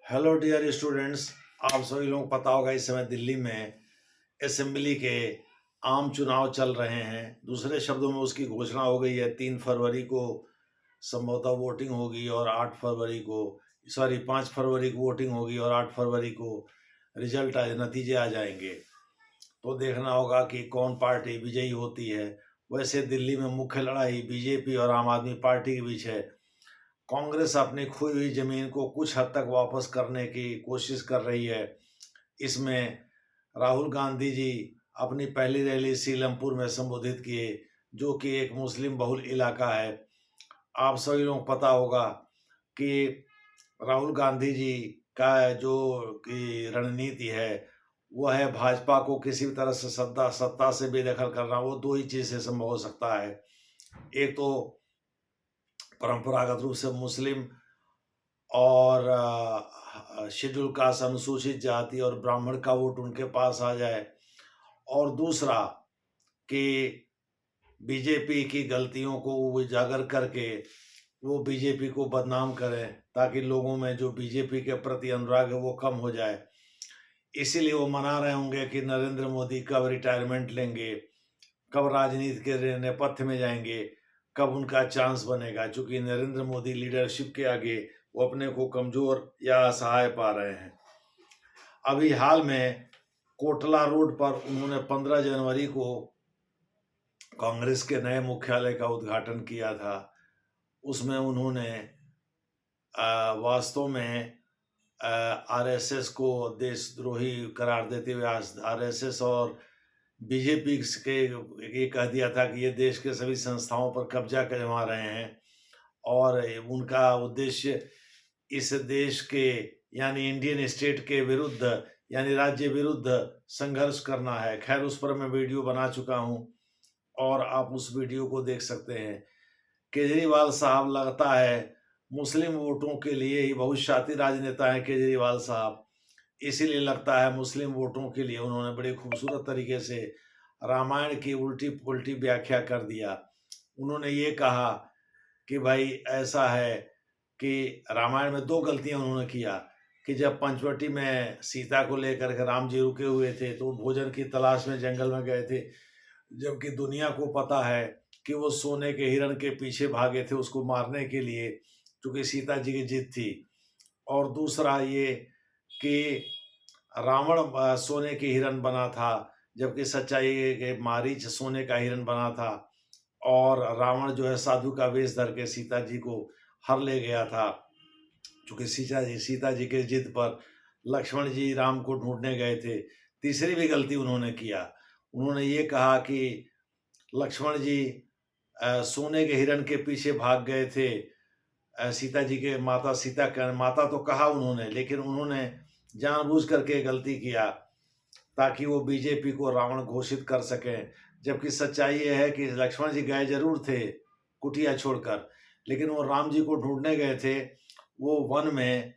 Hello dear students. आप सभी लोगों को पता होगा इस समय दिल्ली में असेंबली के आम चुनाव चल रहे हैं। दूसरे शब्दों में उसकी घोषणा हो गई है। 3 फरवरी को संभवतः वोटिंग होगी और 5 फरवरी को वोटिंग होगी और 8 फरवरी को नतीजे आ जाएंगे। तो देखना होगा कि कौन पार्टी विजयी होती है। वैसे दिल्ली में मुख्य लड़ाई बीजेपी और आम आदमी पार्टी के बीच है। कांग्रेस अपनी खोई हुई जमीन को कुछ हद तक वापस करने की कोशिश कर रही है। इसमें राहुल गांधी जी अपनी पहली रैली सीलमपुर में संबोधित किए, जो कि एक मुस्लिम बहुल इलाका है। आप सभी लोगों को पता होगा कि राहुल गांधी जी का जो की रणनीति है वह है भाजपा को किसी भी तरह से सत्ता से बेदखल करना। वो दो ही चीज से संभव हो सकता है। एक तो परंपरागत रूप से मुस्लिम और शेड्यूल कास्ट, अनुसूचित जाति और ब्राह्मण का वोट उनके पास आ जाए, और दूसरा कि बीजेपी की गलतियों को उजागर करके वो बीजेपी को बदनाम करें, ताकि लोगों में जो बीजेपी के प्रति अनुराग है वो कम हो जाए। इसीलिए वो मना रहे होंगे कि नरेंद्र मोदी कब रिटायरमेंट लेंगे, कब राजनीति के नेपथ्य में जाएंगे, कब उनका चांस बनेगा। चूंकि नरेंद्र मोदी लीडरशिप के आगे वो अपने को कमजोर या असहाय पा रहे हैं। अभी हाल में कोटला रोड पर उन्होंने 15 जनवरी को कांग्रेस के नए मुख्यालय का उद्घाटन किया था। उसमें उन्होंने वास्तव में आरएसएस को देशद्रोही करार देते हुए आरएसएस और बीजेपी के ये कह दिया था कि ये देश के सभी संस्थाओं पर कब्जा करवा रहे हैं और उनका उद्देश्य इस देश के यानी इंडियन स्टेट के विरुद्ध यानी राज्य विरुद्ध संघर्ष करना है। खैर, उस पर मैं वीडियो बना चुका हूं और आप उस वीडियो को देख सकते हैं। केजरीवाल साहब लगता है मुस्लिम वोटों के लिए ही बहुशाती राजनेता है केजरीवाल साहब। इसीलिए लगता है मुस्लिम वोटों के लिए उन्होंने बड़े खूबसूरत तरीके से रामायण की उल्टी पुल्टी व्याख्या कर दिया। उन्होंने ये कहा कि भाई ऐसा है कि रामायण में 2 गलतियां उन्होंने किया कि जब पंचवटी में सीता को लेकर के राम जी रुके हुए थे तो भोजन की तलाश में जंगल में गए थे, जबकि दुनिया को पता है कि वो सोने के हिरण के पीछे भागे थे उसको मारने के लिए, क्योंकि सीता जी की जिद थी। और दूसरा ये कि रावण सोने के हिरण बना था, जबकि सच्चाई है कि मारीच सोने का हिरण बना था और रावण जो है साधु का वेश धर के सीता जी को हर ले गया था। चूंकि सीता जी के जिद पर लक्ष्मण जी राम को ढूंढने गए थे। तीसरी भी गलती उन्होंने किया, उन्होंने ये कहा कि लक्ष्मण जी सोने के हिरण के पीछे भाग गए थे सीता जी के माता तो कहा उन्होंने, लेकिन उन्होंने जानबूझ करके गलती किया ताकि वो बीजेपी को रावण घोषित कर सकें। जबकि सच्चाई ये है कि लक्ष्मण जी गए जरूर थे कुटिया छोड़कर, लेकिन वो राम जी को ढूंढने गए थे। वो वन में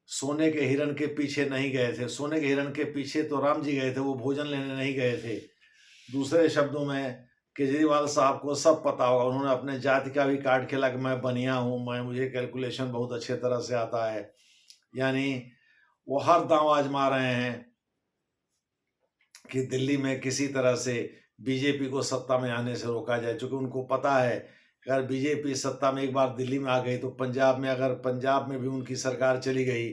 सोने के हिरण के पीछे नहीं गए थे। सोने के हिरण के पीछे तो राम जी गए थे, वो भोजन लेने नहीं गए थे। दूसरे शब्दों में केजरीवाल साहब को सब पता होगा। उन्होंने अपने जाति का भी कार्ड खेला कि मैं बनिया हूँ, मुझे कैलकुलेशन बहुत अच्छे तरह से आता है। यानी वो हर दांव आजमा रहे हैं कि दिल्ली में किसी तरह से बीजेपी को सत्ता में आने से रोका जाए। क्योंकि उनको पता है अगर बीजेपी सत्ता में एक बार दिल्ली में आ गई तो पंजाब में भी उनकी सरकार चली गई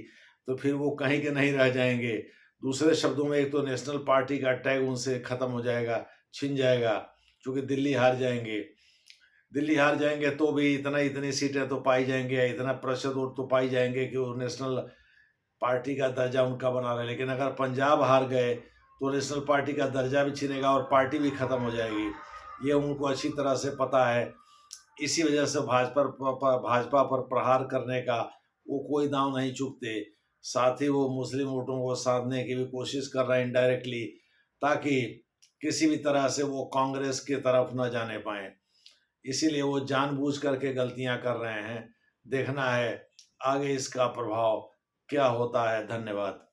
तो फिर वो कहीं के नहीं रह जाएंगे। दूसरे शब्दों में एक तो नेशनल पार्टी का टैग उनसे खत्म हो जाएगा, छिन जाएगा, क्योंकि दिल्ली हार जाएंगे तो भी इतनी सीटें तो पाई जाएंगे, इतना प्रतिशत वोट तो पाई जाएंगे कि वो नेशनल पार्टी का दर्जा उनका बना रहे। लेकिन अगर पंजाब हार गए तो नेशनल पार्टी का दर्जा भी छिनेगा और पार्टी भी खत्म हो जाएगी। ये उनको अच्छी तरह से पता है। इसी वजह से भाजपा पर प्रहार करने का वो कोई दांव नहीं चूकते। साथ ही वो मुस्लिम वोटों को साधने की भी कोशिश कर रहे हैं इनडायरेक्टली, ताकि किसी भी तरह से वो कांग्रेस की तरफ न जाने पाए। इसीलिए वो जानबूझ करके गलतियां कर रहे हैं। देखना है आगे इसका प्रभाव क्या होता है। धन्यवाद।